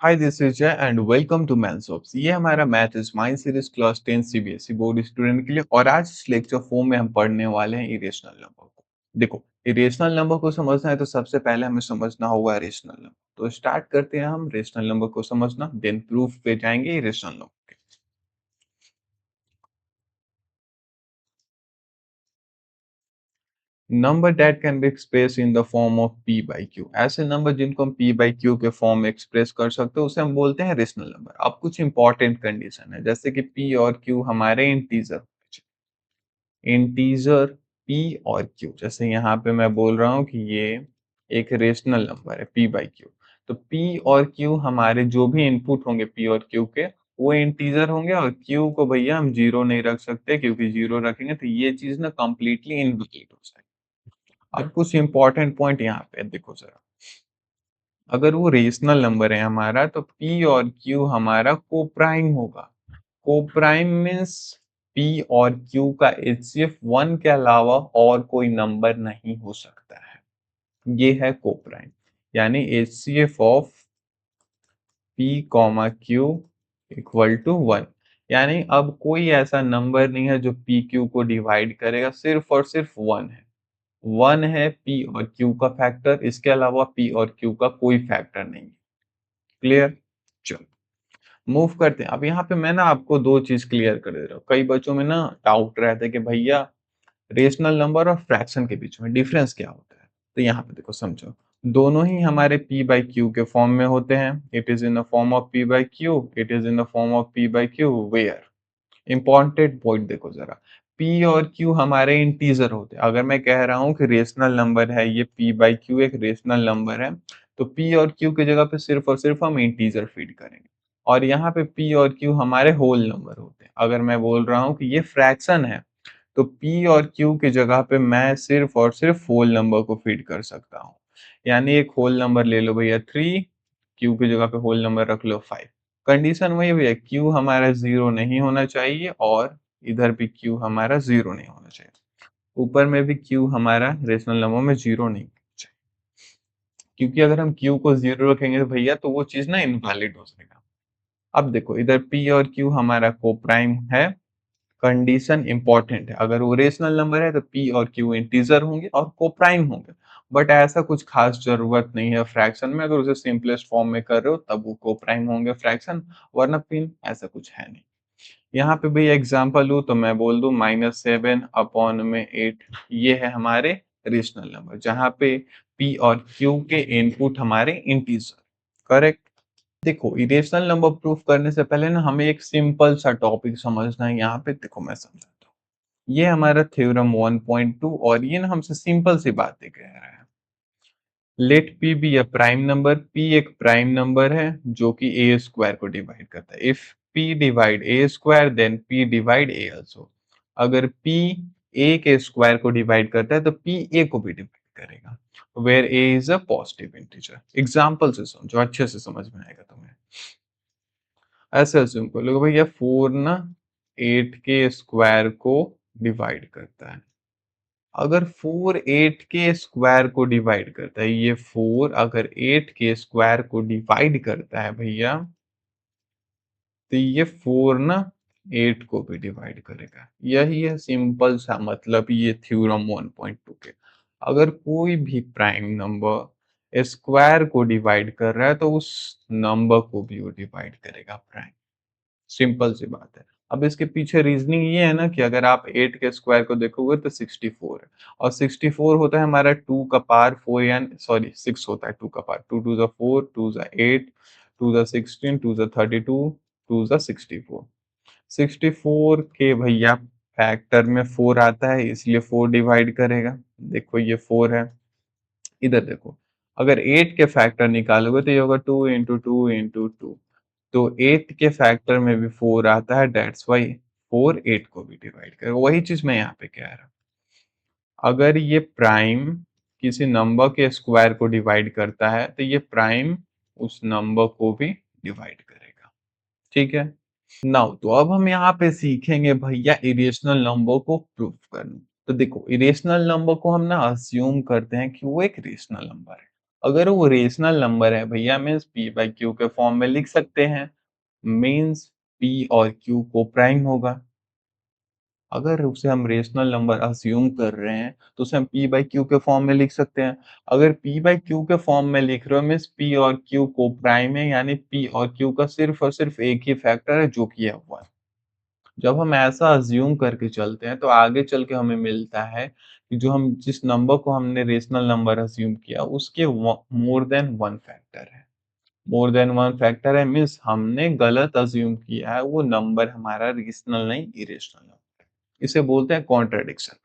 Hi this is जय and welcome to maths. ये हमारा math is mind series class 10 CBSE board student के लिए। और आज इस लेक्चर 4 में हम पढ़ने वाले हैं इरेशनल नंबर को। देखो, इरेशनल नंबर को समझना है तो सबसे पहले हमें समझना होगा रेशनल नंबर। तो स्टार्ट करते हैं हम रेशनल नंबर को समझना, देन प्रूफ पे जाएंगे इरेशनल नंबर के। Number that can be express in the form of P by Q, ऐसे नंबर जिनको हम पी बाई क्यू के फॉर्म में एक्सप्रेस कर सकते हैं उसे हम बोलते हैं रेशनल नंबर। अब कुछ इंपॉर्टेंट कंडीशन है, जैसे कि पी और क्यू हमारे इंटीजर पी और क्यू। जैसे यहाँ पे मैं बोल रहा हूँ कि ये एक रेशनल नंबर है पी बाई क्यू, तो पी और क्यू हमारे जो भी इनपुट होंगे पी और क्यू के वो इंटीजर होंगे। और क्यू को भैया हम जीरो नहीं रख सकते, क्योंकि जीरो रखेंगे तो ये चीज ना कंप्लीटली इनवैलिड हो जाएगी। अब कुछ इंपॉर्टेंट पॉइंट यहाँ पे देखो जरा। अगर वो रेशनल नंबर है हमारा तो पी और क्यू हमारा कोप्राइम होगा। कोप्राइम मीन्स पी और क्यू का एचसीएफ 1 के अलावा और कोई नंबर नहीं हो सकता है। ये है कोप्राइम, यानी HCF of p comma q equal to 1। यानी अब कोई ऐसा नंबर नहीं है जो पी क्यू को डिवाइड करेगा, सिर्फ और सिर्फ 1 है। 1 है पी और क्यू का फैक्टर, इसके अलावा पी और क्यू का कोई फैक्टर नहीं है। क्लियर? चलो मूव करते हैं। अब यहाँ पे मैं ना आपको दो चीज क्लियर कर दे रहा हूँ। कई बच्चों में ना डाउट रहता है कि भैया रेशनल नंबर और फ्रैक्शन के बीच में डिफरेंस क्या होता है। तो यहाँ पे देखो समझो, दोनों ही हमारे p बाई क्यू के फॉर्म में होते हैं। It is in the form of p by q, it is in the form of p by q where. Important point देखो जरा, p और q हमारे इंटीजर होते हैं। अगर मैं कह रहा हूँ कि रेशनल नंबर है ये p बाई क्यू एक रेशनल नंबर है, तो p और q की जगह पे सिर्फ और सिर्फ हम इंटीजर फीड करेंगे। और यहाँ पे p और q हमारे होल नंबर होते हैं। अगर मैं बोल रहा हूँ कि ये फ्रैक्शन है तो p और q की जगह पे मैं सिर्फ और सिर्फ होल नंबर को फीड कर सकता हूँ। यानी एक होल नंबर ले लो भैया 3, q की जगह पे होल नंबर रख लो 5। कंडीशन वही भैया, q हमारा जीरो नहीं होना चाहिए और इधर भी q हमारा जीरो नहीं होना चाहिए। ऊपर में भी q हमारा रेशनल नंबर में जीरो नहीं होना चाहिए, क्योंकि अगर हम q को जीरो रखेंगे तो भैया तो वो चीज ना इनवैलिड हो जाएगा। अब देखो इधर p और q हमारा कोप्राइम है। कंडीशन इंपॉर्टेंट है, अगर वो रेशनल नंबर है तो p और q इंटीजर होंगे और कोप्राइम होंगे। बट ऐसा कुछ खास जरूरत नहीं है फ्रैक्शन में, अगर उसे सिंपलेस्ट फॉर्म में कर रहे हो तब वो कोप्राइम होंगे फ्रैक्शन, वरना पिन ऐसा कुछ है नहीं। यहाँ पे भी एग्जांपल लूँ तो मैं बोल दूं -7/8, ये है हमारे रेशनल नंबर जहाँ पे p और q के इनपुट हमारे इंटीजर। करेक्ट? देखो इरेशनल नंबर प्रूफ करने से पहले ना हमें एक सिंपल सा टॉपिक समझना है। यहाँ पे देखो मैं समझाता हूँ। ये हमारा थ्योरम 1.2 और ये ना हमसे सिंपल सी बातें कह रहा है। Let p be a prime number, p एक प्राइम नंबर है जो कि a स्क्वायर को डिवाइड करता है। If p divide a square then p divide a also. अगर p a के स्क्वायर को डिवाइड करता है तो p a को भी डिवाइड करेगा, where a is a positive integer. Example से समझो, अच्छे से समझ में आएगा तुम्हें। ऐसे अज्यूम कर लो भैया 4 ना 8 के स्क्वायर को डिवाइड करता है। अगर 4 8 के स्क्वायर को डिवाइड करता है, ये 4 अगर 8 के स्क्वायर को डिवाइड करता है भैया, तो ये 4 ना 8 को भी डिवाइड करेगा। यही है सिंपल सा मतलब ये थ्योरम 1.2 के। अगर कोई भी प्राइम नंबर स्क्वायर को डिवाइड कर रहा है तो उस नंबर को भी वो डिवाइड करेगा प्राइम। सिंपल सी बात है। अब इसके पीछे रीजनिंग ये है ना कि अगर आप 8 के स्क्वायर को देखोगे तो 64 है, और 64 होता है हमारा 2 का पावर 4 यानी सॉरी 6 होता है 2 का पावर। 2 टू द 4, 2 ज़ा 8, 2 ज़ा 16, 2 ज़ा 32, 2 ज़ा 64। 64 के भैया फैक्टर में 4 आता है, इसलिए 4 डिवाइड करेगा। देखो ये 4 है। इधर देखो, अगर 8 के फैक्टर निकालोगे तो ये होगा 2 इंटू 2 इंटू 2। तो 8 के फैक्टर में भी 4 आता है, दैट्स वाई 4 8 को भी डिवाइड करेगा। वही चीज मैं यहाँ पे कह रहा हूँ। अगर ये प्राइम किसी नंबर के स्क्वायर को डिवाइड करता है तो ये प्राइम उस नंबर को भी डिवाइड करेगा। ठीक है? नाउ तो अब हम यहाँ पे सीखेंगे भैया इरेशनल नंबर को प्रूफ करना। तो देखो इरेशनल नंबर को हम ना अज्यूम करते हैं कि वो एक रेशनल नंबर है। अगर वो रेशनल नंबर है भैया मीन्स पी बाई क्यू के फॉर्म में लिख सकते हैं, मीन्स पी और क्यू को प्राइम होगा। अगर उसे हम रेशनल नंबर अज्यूम कर रहे हैं तो उसे हम p बाई क्यू के फॉर्म में लिख सकते हैं। अगर p बाई क्यू के फॉर्म में लिख रहे हो मीन्स p और q को प्राइम है, यानी p और q का सिर्फ और सिर्फ एक ही फैक्टर है जो कि है 1। जब हम ऐसा अज्यूम करके चलते हैं तो आगे चल के हमें मिलता है कि जो हम जिस नंबर को हमने रेशनल नंबर अज्यूम किया उसके मोर देन वन फैक्टर है। मोर देन वन फैक्टर है मीन्स हमने गलत अज्यूम किया है, वो नंबर हमारा रेशनल नहीं इरेशनल है। इसे बोलते हैं contradiction.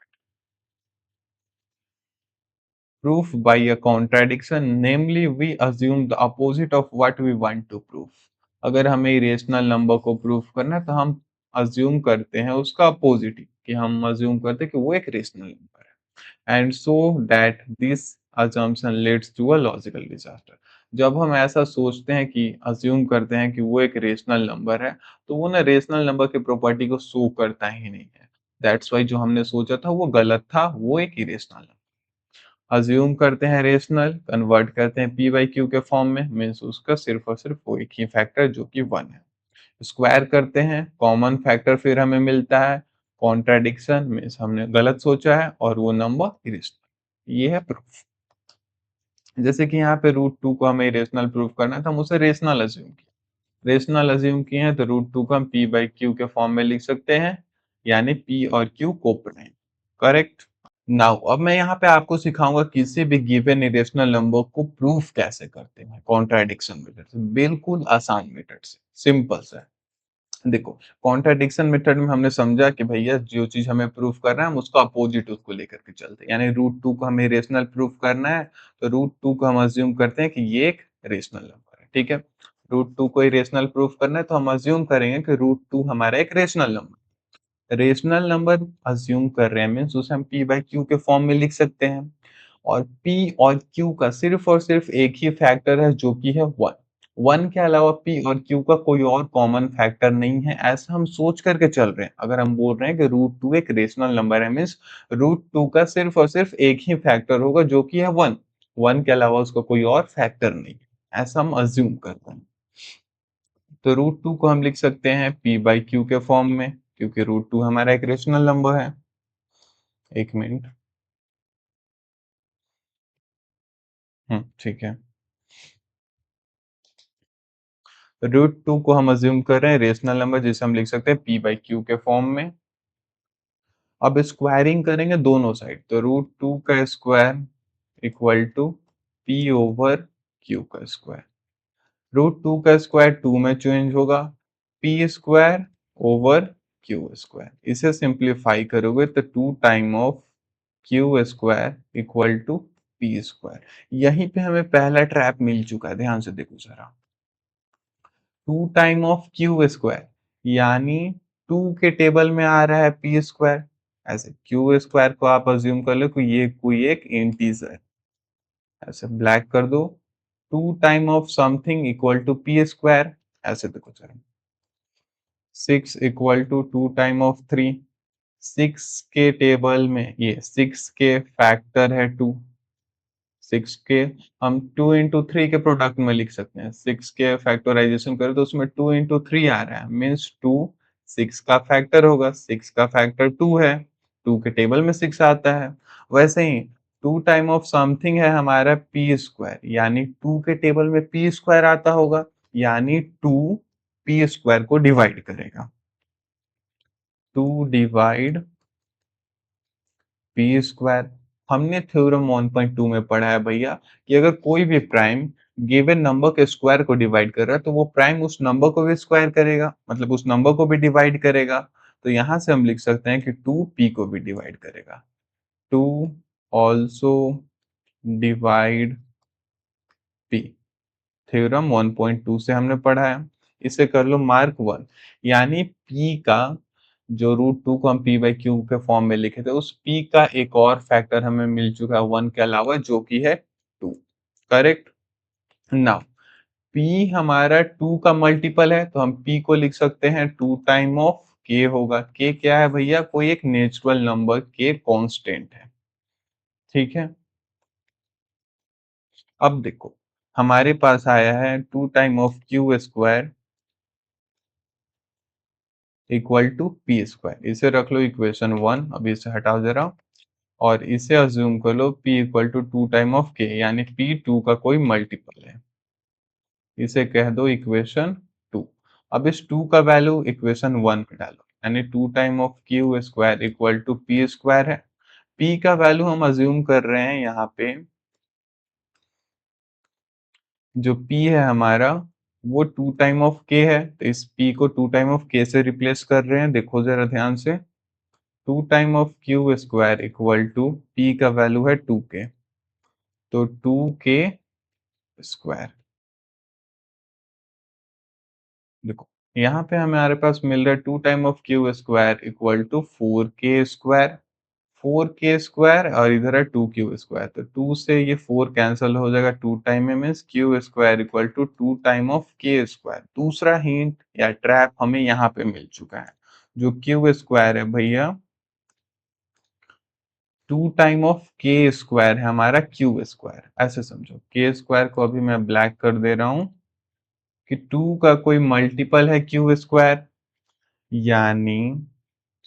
Proof by a contradiction, namely we assume the opposite of what we want to prove। अगर हमें इरेशनल नंबर को प्रूफ करना है तो हम अज्यूम करते हैं उसका अपोजिट, कि हम अज्यूम करते हैं कि वो एक रेशनल नंबर है, and so that this assumption leads to a logical disaster। जब हम ऐसा सोचते हैं कि अज्यूम करते हैं कि वो एक रेशनल नंबर है तो वो ना रेशनल नंबर की प्रॉपर्टी को शो करता ही नहीं है। दैट्स वाई जो हमने सोचा था वो गलत था, वो एक इरेशनल नंबर। अज्यूम करते हैं रेशनल, कन्वर्ट करते हैं पी बाई क्यू के फॉर्म में, मीन्स उसका सिर्फ और सिर्फ वो एक ही फैक्टर जो कि 1 है। स्क्वायर करते हैं, कॉमन फैक्टर फिर हमें मिलता है। कॉन्ट्राडिक्शन मीन्स हमने गलत सोचा है और वो नंबर इरेशनल। ये है प्रूफ। जैसे कि यहाँ पे रूट टू को हमें इरेशनल प्रूफ करना है तो हम उसे रेशनल अज्यूम किया। रेशनल अज्यूम किए हैं तो रूट टू को हम पी बाई क्यू के फॉर्म में लिख सकते हैं, यानी पी और क्यू कोप्राइम। करेक्ट। नाउ अब मैं यहाँ पे आपको सिखाऊंगा किसी भी गिवन इरेशनल नंबर को प्रूफ कैसे करते हैं कॉन्ट्राडिक्शन मेथड से, बिल्कुल आसान मेथड से, सिंपल सा है। देखो, कॉन्ट्राडिक्शन मेथड में हमने समझा कि भैया जो चीज हमें प्रूफ करना है हम उसका अपोजिट उसको लेकर के चलते हैं, यानी रूट टू को हमें रेशनल प्रूफ करना है तो रूट टू को हम अज्यूम करते हैं कि ये एक रेशनल नंबर है। ठीक है, रूट टू को ही रेशनल प्रूफ करना है तो हम अज्यूम करेंगे कि रूट टू हमारा एक rational number. Rational number assume कर रहे हैं मीन्स उसे हम p बाई क्यू के फॉर्म में लिख सकते हैं, और p और q का सिर्फ और सिर्फ एक ही फैक्टर है जो कि है 1। 1 के अलावा p और q का कोई और कॉमन फैक्टर नहीं है, ऐसा हम सोच करके चल रहे हैं। अगर हम बोल रहे हैं कि रूट टू एक रेशनल नंबर है मीन्स रूट टू का सिर्फ और सिर्फ एक ही फैक्टर होगा जो कि है 1। 1 के अलावा उसका कोई और फैक्टर नहीं है, ऐसा हम अज्यूम करते हैं। तो रूट टू को हम लिख सकते हैं p बाई क्यू के फॉर्म में, क्योंकि रूट टू हमारा एक रेशनल नंबर है। एक मिनट। ठीक है। रूट टू को हम अज्यूम कर रहे हैं रेशनल नंबर जिसे हम लिख सकते हैं p बाई क्यू के फॉर्म में। अब स्क्वायरिंग करेंगे दोनों साइड तो रूट टू का square equal to p over q का स्क्वायर। रूट टू का स्क्वायर टू में चेंज होगा, p square over q square. इसे सिंप्लीफाई करोगे तो two time of q square equal to p square. यहीं पे हमें पहला ट्रैप मिल चुका है, ध्यान से देखो जरा। Two time of q square, यानी टू के टेबल में आ रहा है पी स्क्वायर। ऐसे क्यू स्क्वायर को आप अज्यूम कर लो कि ये कोई एक इंटीजर, ऐसे ब्लैक कर दो। Two time of something equal to p square, ऐसे देखो जरा। Six equal to two time of three. Six के टेबल में ये सिक्स के फैक्टर है टू। सिक्स के हम टू इंटू थ्री के प्रोडक्ट में लिख सकते हैं। सिक्स के फैक्टराइजेशन करें तो उसमें टू इंटू थ्री आ रहा है मीन्स टू सिक्स का फैक्टर होगा। सिक्स का फैक्टर टू है, टू के टेबल में सिक्स आता है। वैसे ही टू टाइम ऑफ समथिंग है हमारा पी स्क्वायर, यानी टू के टेबल में पी स्क्वायर आता होगा, यानी टू पी स्क्वायर को डिवाइड करेगा। Two divide p square. हमने थ्योरम 1.2 में पढ़ा है भैया कि अगर कोई भी प्राइम गिवन नंबर के स्क्वायर को डिवाइड कर रहा है तो वो प्राइम उस नंबर को भी स्क्वायर करेगा, मतलब उस नंबर को भी डिवाइड करेगा। तो यहां से हम लिख सकते हैं कि टू पी को भी डिवाइड करेगा। Two also divide p, theorem 1.2 से हमने पढ़ा है। इसे कर लो मार्क 1, यानी p का जो रूट टू को हम p बाई क्यू के फॉर्म में लिखे थे उस p का एक और फैक्टर हमें मिल चुका है 1 के अलावा जो कि है 2। करेक्ट। नाउ p हमारा 2 का मल्टीपल है तो हम p को लिख सकते हैं टू टाइम ऑफ k होगा। k क्या है भैया, कोई एक नेचुरल नंबर k कांस्टेंट है। ठीक है। अब देखो, हमारे पास आया है 2 time of q square equal to p square. इसे रख लो इक्वेशन 1, अभी इसे हटाओ जरा, और इसे अज्यूम कर लो p equal to 2 time of k, यानी p 2 का कोई मल्टीपल है। इसे कह दो इक्वेशन 2। अब इस 2 का वैल्यू इक्वेशन 1 में डालो, यानी 2 time of q square equal to p square है। p का वैल्यू हम अज्यूम कर रहे हैं यहाँ पे, जो p है हमारा वो 2 टाइम ऑफ k है, तो इस p को 2 टाइम ऑफ k से रिप्लेस कर रहे हैं। देखो जरा ध्यान से, 2 time of q square equal to p का वैल्यू है 2k, तो 2k स्क्वायर। देखो यहाँ पे हमारे पास मिल रहा है 2 time of q square equal to 4k square. 4k square और इधर है 2q स्क्वायर, तो 2 से ये 4 कैंसिल हो जाएगा, 2 टाइम में means q square equal to 2 time of k square. दूसरा हिंट या ट्रैप हमें यहाँ पे मिल चुका है। जो क्यू स्क्वायर है भैया 2 टाइम ऑफ k स्क्वायर है हमारा क्यू स्क्वायर, ऐसे समझो। k स्क्वायर को अभी मैं ब्लैक कर दे रहा हूँ कि 2 का कोई मल्टीपल है क्यू स्क्वायर, यानी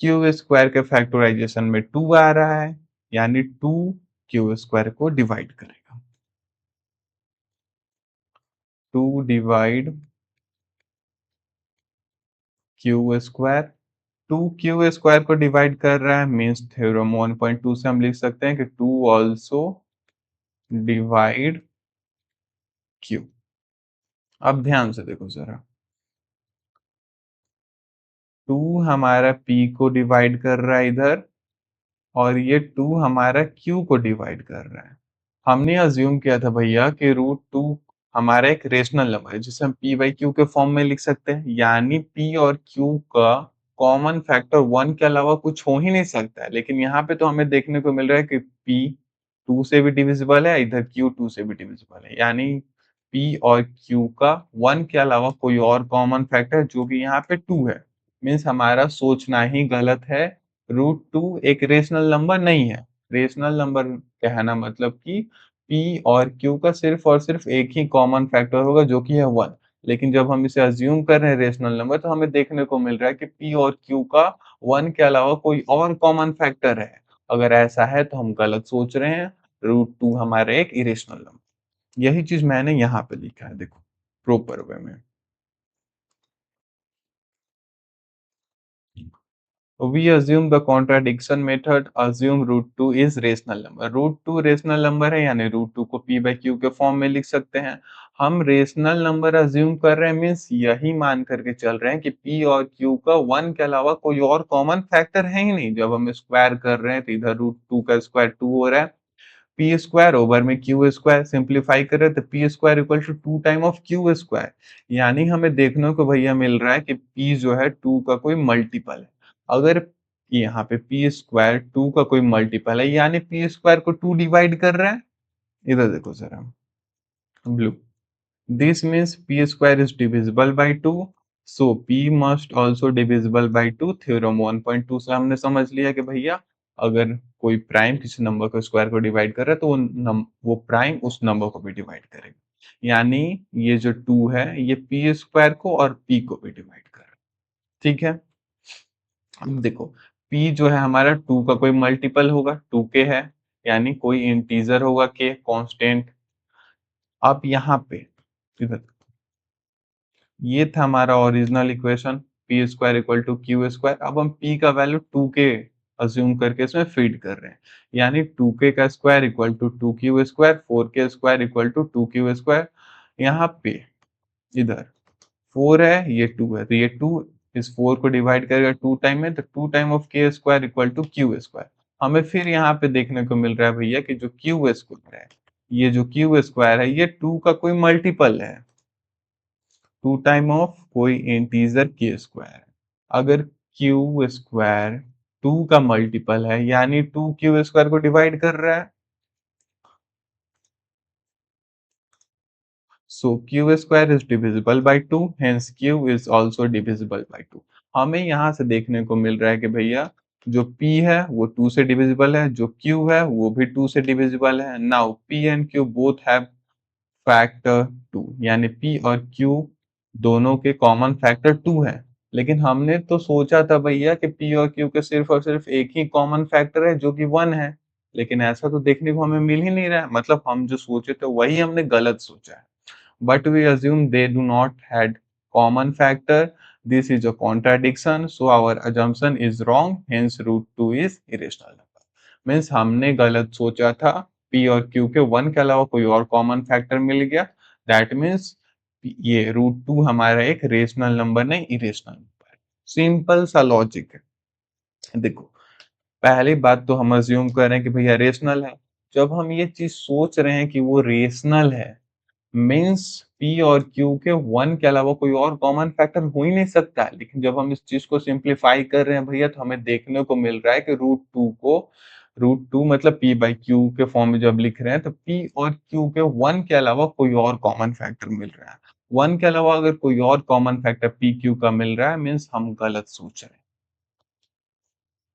क्यू स्क्वायर के फैक्टराइजेशन में 2 आ रहा है, यानी 2 क्यू स्क्वायर को डिवाइड करेगा। 2 divide Q square, 2 Q square को डिवाइड कर रहा है मीन्स थ्योरम 1.2 से हम लिख सकते हैं कि 2 ऑल्सो डिवाइड क्यू। अब ध्यान से देखो जरा, 2 हमारा p को डिवाइड कर रहा है इधर, और ये 2 हमारा q को डिवाइड कर रहा है। हमने अज्यूम किया था भैया कि रूट 2 हमारा एक रेशनल नंबर है जिसे हम p बाई क्यू के फॉर्म में लिख सकते हैं, यानी p और q का कॉमन फैक्टर 1 के अलावा कुछ हो ही नहीं सकता है। लेकिन यहाँ पे तो हमें देखने को मिल रहा है कि p 2 से भी डिविजिबल है, इधर q 2 से भी डिविजिबल है, यानी p और q का 1 के अलावा कोई और कॉमन फैक्टर जो कि यहाँ पे 2 है। मीन्स हमारा सोचना ही गलत है, रूट 2 एक रेशनल नंबर नहीं है। रेशनल नंबर कहना मतलब कि p और q का सिर्फ और सिर्फ एक ही कॉमन फैक्टर होगा जो कि है 1। लेकिन जब हम इसे अज्यूम कर रहे हैं रेशनल नंबर, तो हमें देखने को मिल रहा है कि p और q का 1 के अलावा कोई और कॉमन फैक्टर है। अगर ऐसा है तो हम गलत सोच रहे हैं, रूट 2 हमारा एक इरेशनल नंबर। यही चीज मैंने यहाँ पे लिखा है, देखो प्रॉपर वे में। We assume the contradiction method assume root 2 is rational number। root 2 rational number है, यानी root 2 को p by q के फॉर्म में लिख सकते हैं। हम रेशनल नंबर अज्यूम कर रहे हैं मीन्स यही मान करके चल रहे हैं कि p और q का 1 के अलावा कोई और कॉमन फैक्टर है ही नहीं। जब हम स्क्वायर कर रहे हैं तो इधर रूट 2 का स्क्वायर 2 हो रहा है, पी स्क्वायर ओवर में क्यू स्क्वायर, सिंप्लीफाई करें तो p square equal to 2 time of q square. यानी हमें देखने को भैया मिल रहा है कि पी जो है 2 का कोई मल्टीपल है। अगर यहाँ पे पी स्क्वायर 2 का कोई मल्टीपल है, यानी पी स्क्वायर को 2 डिवाइड कर रहा है। इधर देखो जरा blue, this means p square is divisible by 2, so p must also divisible by 2। Theorem 1.2 से हमने समझ लिया कि भैया अगर कोई प्राइम किसी नंबर को स्क्वायर को डिवाइड कर रहा है तो वो प्राइम उस नंबर को भी डिवाइड करेगा। यानी ये जो 2 है ये p स्क्वायर को और p को भी डिवाइड कर रहा है। ठीक है, अब देखो p जो है हमारा 2 का कोई मल्टीपल होगा, 2k है, यानी कोई इंटीजर होगा k कांस्टेंट। अब यहाँ पे इधर ये था हमारा original equation, p square equal to q square. अब हम p का वैल्यू 2k अज्यूम करके इसमें फीड कर रहे हैं, यानी 2k का square equal to 2q square, 4k square equal to 2q square. यहाँ पे इधर 4 है, ये 2 है, तो ये 2 इस 4 को डिवाइड करेगा 2 टाइम में, तो 2 time of k square equal to q square. हमें फिर यहाँ पे देखने को मिल रहा है भैया कि जो q स्क्वायर है, ये जो q स्क्वायर है ये 2 का कोई मल्टीपल है, 2 टाइम ऑफ कोई इंटीजर के स्क्वायर। अगर क्यू स्क्वायर 2 का मल्टीपल है, यानी 2 क्यू स्क्वायर को डिवाइड कर रहा है, so Q square is divisible by 2, hence Q is also divisible by 2। हमें यहाँ से देखने को मिल रहा है कि भैया जो p है वो 2 से डिविजिबल है, जो q है वो भी 2 से डिविजिबल है। Now p and q both have factor 2, यानी p और q दोनों के कॉमन फैक्टर 2 है। लेकिन हमने तो सोचा था भैया कि p और q के सिर्फ और सिर्फ एक ही कॉमन फैक्टर है जो कि 1 है। लेकिन ऐसा तो देखने को हमें मिल ही नहीं रहा है, मतलब हम जो सोचे थे वही हमने गलत सोचा है। But we assume they do not had common factor. This is a contradiction, so our assumption is wrong. Hence, root 2 is irrational number. Means हमने गलत सोचा था, p और q के 1 के अलावा कोई और कॉमन फैक्टर मिल गया। दैट मीन्स ये रूट 2 हमारा एक रेशनल नंबर नहीं, इरेशनल नंबर है। सिंपल सा लॉजिक है। देखो, पहली बात तो हम अज्यूम कर रहे हैं कि भैया रेशनल है। जब हम ये चीज सोच रहे हैं कि वो रेशनल है, मीन्स p और q के 1 के अलावा कोई और कॉमन फैक्टर हो ही नहीं सकता है। लेकिन जब हम इस चीज को सिंप्लीफाई कर रहे हैं भैया, तो हमें देखने को मिल रहा है कि रूट टू मतलब p बाई q के फॉर्म में जब लिख रहे हैं, तो p और q के 1 के अलावा कोई और कॉमन फैक्टर मिल रहा है। 1 के अलावा अगर कोई और कॉमन फैक्टर p q का मिल रहा है, मीन्स हम गलत सोच रहे हैं।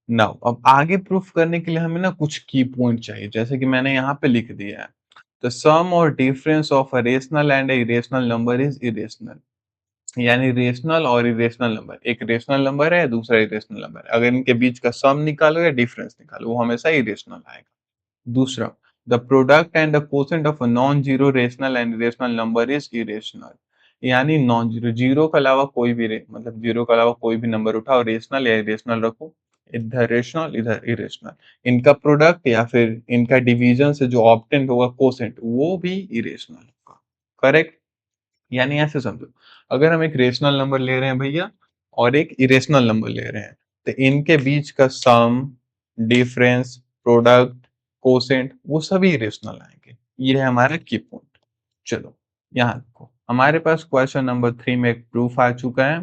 नाउ अब आगे प्रूफ करने के लिए हमें ना कुछ की पॉइंट चाहिए, जैसे कि मैंने यहाँ पे लिख दिया है। The sum or difference of a rational and a irrational number is irrational। यानी रेशनल और इरेशनल नंबर, एक रेशनल नंबर है, दूसरा इरेशनल नंबर है, अगर इनके बीच का सम निकालो या डिफरेंस निकालो, वो हमेशा इरेशनल आएगा। दूसरा, the product and the quotient of a non zero rational and irrational number is irrational. यानी नॉन जीरो, जीरो के अलावा कोई भी मतलब जीरो के अलावा कोई भी नंबर उठाओ, रेशनल या इरेशनल रखो, इधर रेशनल इधर इरेशनल, इनका प्रोडक्ट या फिर इनका डिवीजन से जो ऑब्टेंड होगा कोसेंट, वो भी इरेशनल होगा। करेक्ट? यानी ऐसे समझो, अगर हम एक रेशनल नंबर ले रहे हैं भैया और एक इरेशनल नंबर ले रहे हैं, तो इनके बीच का सम, डिफरेंस, प्रोडक्ट, कोसेंट, वो सभी इरेशनल आएंगे। ये है हमारा की पॉइंट। चलो यहाँ देखो, हमारे पास क्वेश्चन नंबर 3 में एक प्रूफ आ चुका है।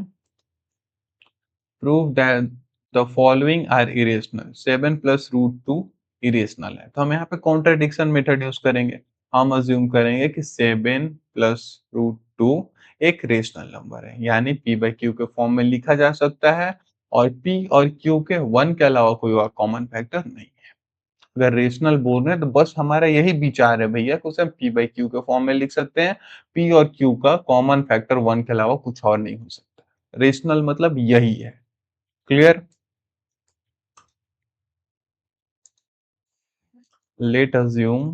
Prove that the following are irrational. 7 plus root 2 irrational है, तो हम यहाँ पे कॉन्ट्रडिक्शन मेथड यूज करेंगे। हम अज्यूम करेंगे कि 7 प्लस रूट 2 एक रेशनल नंबर है, यानी p बाई क्यू के फॉर्म में लिखा जा सकता है, और p और q के 1 के अलावा कोई और कॉमन फैक्टर नहीं है। अगर रेशनल बोल रहे हैं तो बस हमारा यही विचार है भैया कि उसे हम p बाई क्यू के फॉर्म में लिख सकते हैं। p और q का कॉमन फैक्टर 1 के अलावा कुछ और नहीं हो सकता। रेशनल मतलब यही है। Clear? Let assume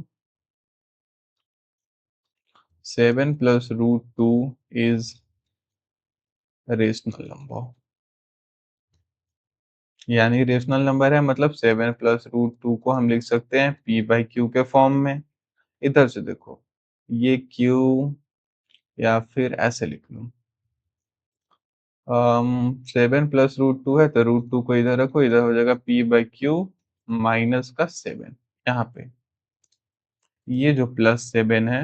7 plus root 2 is a rational number। यानी रेशनल नंबर है, मतलब 7 प्लस रूट 2 को हम लिख सकते हैं p बाई क्यू के फॉर्म में। इधर से देखो, ये q या फिर ऐसे लिख लूँ, 7 प्लस रूट 2 है तो रूट 2 को इधर रखो, इधर हो जाएगा p बाई क्यू माइनस का 7। यहाँ पे ये जो प्लस 7 है,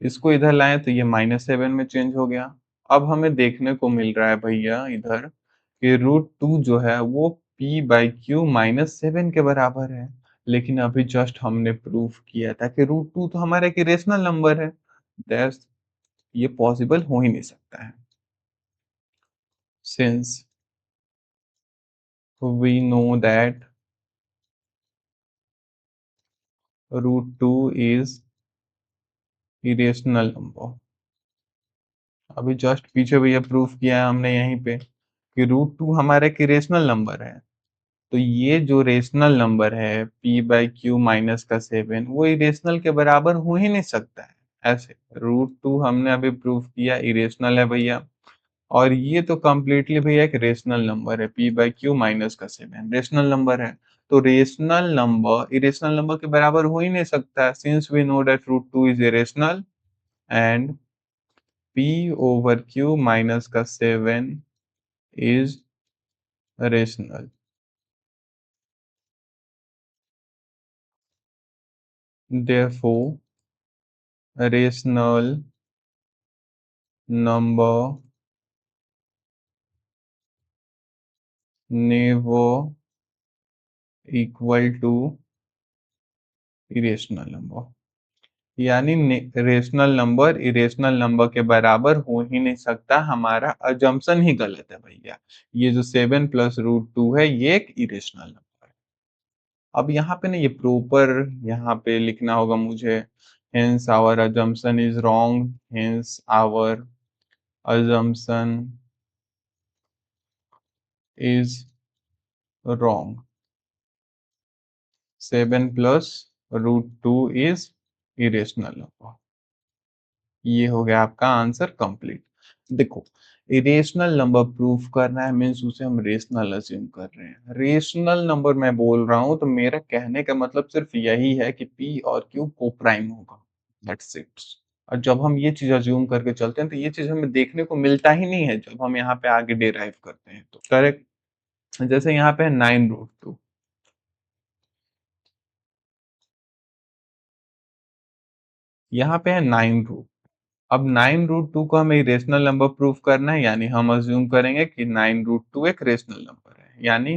इसको इधर लाएं तो ये -7 में चेंज हो गया। अब हमें देखने को मिल रहा है भैया इधर कि रूट 2 जो है वो p बाई क्यू -7 के बराबर है। लेकिन अभी जस्ट हमने प्रूफ किया था कि रूट 2 तो हमारा एक रेशनल नंबर है। दैट्स ये पॉसिबल हो ही नहीं सकता है, since we know that root 2 is irrational number. अभी जस्ट पीछे भैया प्रूफ किया है हमने यहीं पे कि रूट 2 हमारा एक इरेशनल नंबर है। तो ये जो रेशनल नंबर है p बाई क्यू माइनस का 7, वो इरेशनल के बराबर हो ही नहीं सकता है। ऐसे रूट 2 हमने अभी प्रूफ किया इरेशनल है भैया, और ये तो कम्प्लीटली भैया एक रेशनल नंबर है, p बाई क्यू माइनस का 7 रेशनल नंबर है। तो रेशनल नंबर इरेशनल नंबर के बराबर हो ही नहीं सकता, since we know that root 2 is irrational and p over q minus का 7 is rational. therefore rational number never equal to irrational number। यानी रेशनल नंबर इरेशनल नंबर के बराबर हो ही नहीं सकता, हमारा अजम्पशन ही गलत है भैया। ये जो 7 प्लस रूट 2 है, ये एक इरेशनल नंबर है। अब यहाँ पे ना ये प्रॉपर यहाँ पे लिखना होगा मुझे hence our assumption is wrong, hence our assumption is wrong. 7 plus root two is irrational number. ये हो गया आपका आंसर कंप्लीट। देखो, इरेशनल नंबर प्रूफ करना है मीन्स उसे हम रेशनल अज्यूम कर रहे हैं। रेशनल नंबर मैं बोल रहा हूं तो मेरा कहने का मतलब सिर्फ यही है कि पी और क्यू को प्राइम होगा, दैट्स इट। और जब हम ये चीज अज्यूम करके चलते हैं तो ये चीज हमें देखने को मिलता ही नहीं है जब हम यहाँ पे आगे डिराइव करते हैं तो। करेक्ट। जैसे यहाँ पे है 9 रूट 2, यहाँ पे है 9 रूट। अब 9 रूट 2 को हमें रेशनल नंबर प्रूफ करना है, यानी हम अज्यूम करेंगे कि 9 रूट 2 एक रेशनल नंबर है, यानी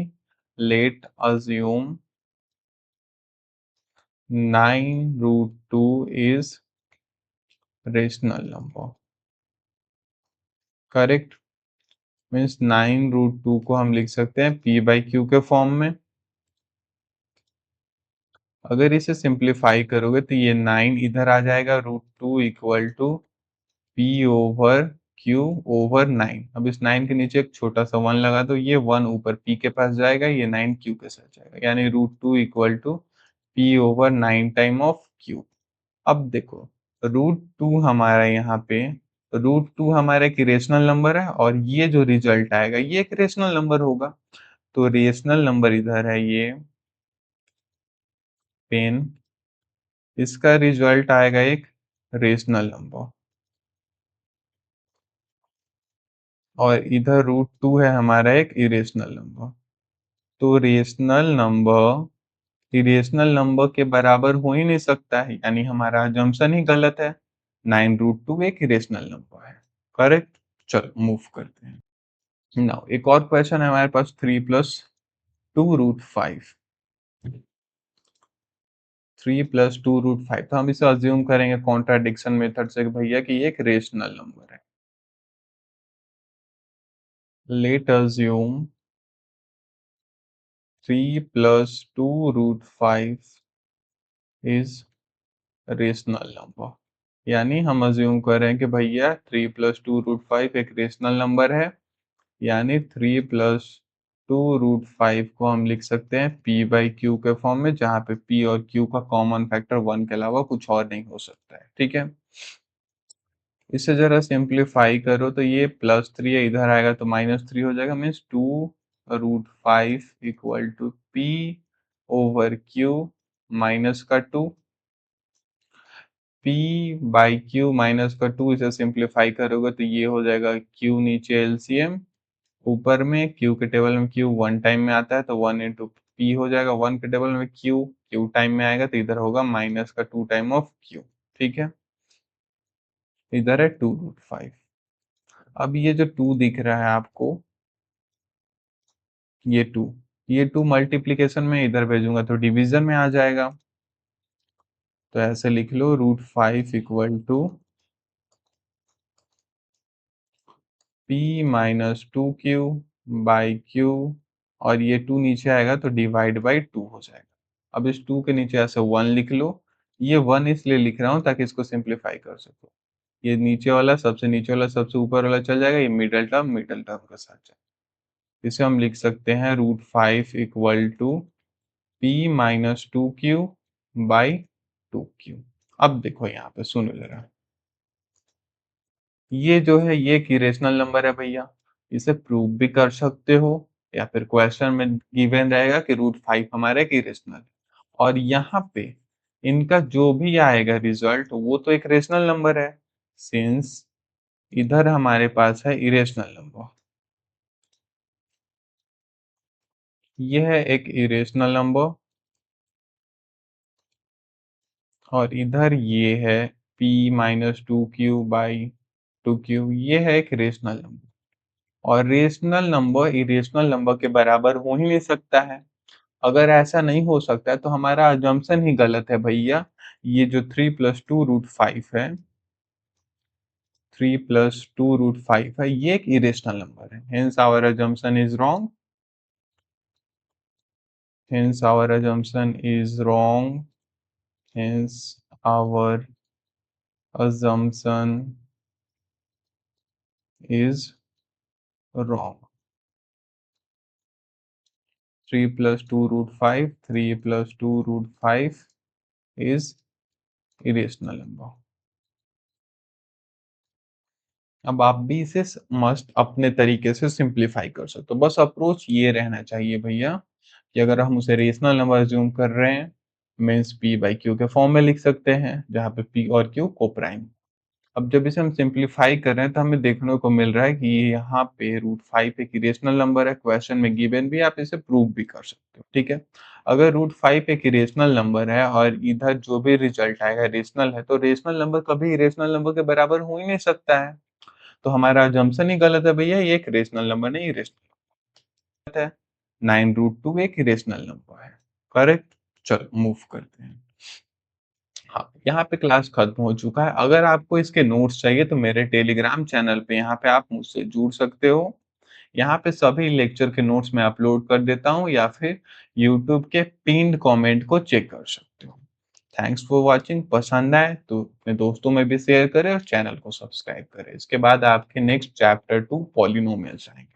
let assume 9 root 2 is rational number. Correct. Means 9 root 2 को हम लिख सकते हैं पी बाई क्यू के फॉर्म में। अगर इसे सिंप्लीफाई करोगे तो ये 9 इधर आ जाएगा, root 2 equal to p over q over 9। अब इस 9 के नीचे एक छोटा सा 1 लगा दो, ये 1 ऊपर पी के पास जाएगा, ये 9 क्यू के साथ जाएगा, यानी root 2 equal to p over 9 time of q. अब देखो, रूट 2 हमारा यहाँ पे, रूट 2 हमारा एक रेशनल नंबर है और ये जो रिजल्ट आएगा ये एक रेशनल नंबर होगा। तो रेशनल नंबर इधर है ये पेन, इसका रिजल्ट आएगा एक रेशनल नंबर। और इधर रूट 2 है हमारा एक इरेशनल नंबर। तो रेशनल नंबर इरेशनल नंबर के बराबर हो ही नहीं सकता है, यानी हमारा अजम्पशन ही गलत है। 9 रूट 2 एक इरेशनल नंबर है। करेक्ट। चलो मूव करते हैं। नाउ एक और क्वेश्चन है हमारे पास, 3 + 2 रूट 5। 3 + 2 रूट 5, तो हम इसे अज्यूम करेंगे कॉन्ट्राडिक्शन मेथड से कि भैया कि ये एक रेशनल नंबर है। Let assume 3 + 2 root 5 is rational number. यानी हम अज्यूम कर रहे हैं कि भैया 3 + 2 रूट 5 एक रेशनल नंबर है, यानी 3 + 2 रूट 5 को हम लिख सकते हैं पी बाई क्यू के फॉर्म में, जहाँ पे पी और क्यू का कॉमन फैक्टर 1 के अलावा कुछ और नहीं हो सकता है। ठीक है। इसे जरा सिंप्लीफाई करो तो ये +3 है, इधर आएगा तो -3 हो जाएगा, means 2 root 5 equal to p over q minus का 2। पी बाई क्यू माइनस का 2, इसे सिंप्लीफाई करोगे तो ये हो जाएगा क्यू नीचे एलसीएम, ऊपर में क्यू के टेबल में क्यू 1 टाइम में आता है तो 1 इंटू पी हो जाएगा, 1 के टेबल में क्यू क्यू टाइम में आएगा तो इधर होगा -2 टाइम ऑफ क्यू। ठीक है। इधर है 2 रूट 5। अब ये जो 2 दिख रहा है आपको, ये 2, ये 2 मल्टीप्लीकेशन में इधर भेजूंगा तो डिवीजन में आ जाएगा। तो ऐसे लिख लो √5 equal to p-2q by q, और ये 2 नीचे आएगा तो डिवाइड बाई 2 हो जाएगा। अब इस 2 के नीचे ऐसे 1 लिख लो। ये 1 इसलिए लिख रहा हूँ ताकि इसको सिंप्लीफाई कर सको। ये नीचे वाला सबसे नीचे वाला सबसे ऊपर वाला चल जाएगा, ये मिडल टर्म के साथ जाएगा। इसे हम लिख सकते हैं √5 equal to p-2q by 2q। अब देखो यहाँ पे सुनो जरा, ये जो है ये एक इरेशनल नंबर है भैया, इसे प्रूव भी कर सकते हो, या फिर क्वेश्चन में गिवन रहेगा कि √5 हमारा एक इरेशनल है। और यहाँ पे इनका जो भी आएगा रिजल्ट वो तो एक रेशनल नंबर है, सिंस इधर हमारे पास है इरेशनल नंबर, यह है एक इरेशनल नंबर, और इधर ये है p-2q बाई 2q, ये है एक रेशनल नंबर। और रेशनल नंबर इरेशनल नंबर के बराबर हो ही नहीं सकता है। अगर ऐसा नहीं हो सकता है तो हमारा अजम्पशन ही गलत है भैया। ये जो 3 + 2 रूट 5 है, 3 + 2 रूट 5 है, ये एक इरेशनल नंबर है, hence our assumption is wrong. Hence our assumption is wrong. Hence our assumption is wrong. 3 plus 2 root 5, 3 plus 2 root 5 is irrational number. अब आप भी इसे मस्ट अपने तरीके से सिंप्लीफाई कर सकते हो। बस अप्रोच ये रहना चाहिए भैया कि अगर हम उसे रेशनल नंबर अज्यूम कर रहे हैं मीन्स पी बाई क्यू के फॉर्म में लिख सकते हैं जहाँ पे पी और क्यू को प्राइम। अब जब इसे हम सिंप्लीफाई कर रहे हैं तो हमें देखने को मिल रहा है कि यहाँ पे रूट फाइव एक इरेशनल नंबर है, क्वेश्चन में गिवन भी, आप इसे प्रूव भी कर सकते हो। ठीक है, अगर रूट फाइव एक इरेशनल नंबर है और इधर जो भी रिजल्ट आएगा रेशनल है, तो रेशनल नंबर कभी इरेशनल नंबर के बराबर हो ही नहीं सकता है। तो हमारा अजम्पशन ही गलत है भैया, ये एक रेशनल नंबर नहीं, इरेशनल है। 9 रूट 2 एक इरेशनल नंबर है। करेक्ट। चलो मूव करते हैं। हाँ, यहाँ पे क्लास खत्म हो चुका है। अगर आपको इसके नोट्स चाहिए तो मेरे टेलीग्राम चैनल पे यहाँ पे आप मुझसे जुड़ सकते हो। यहाँ पे सभी लेक्चर के नोट्स मैं अपलोड कर देता हूँ या फिर यूट्यूब के पिन्ड कमेंट को चेक कर सकते हो। Thanks for watching. पसंद आए तो अपने दोस्तों में भी शेयर करें और चैनल को सब्सक्राइब करें। इसके बाद आपके नेक्स्ट चैप्टर 2 पॉलिनोमियल्स आएंगे।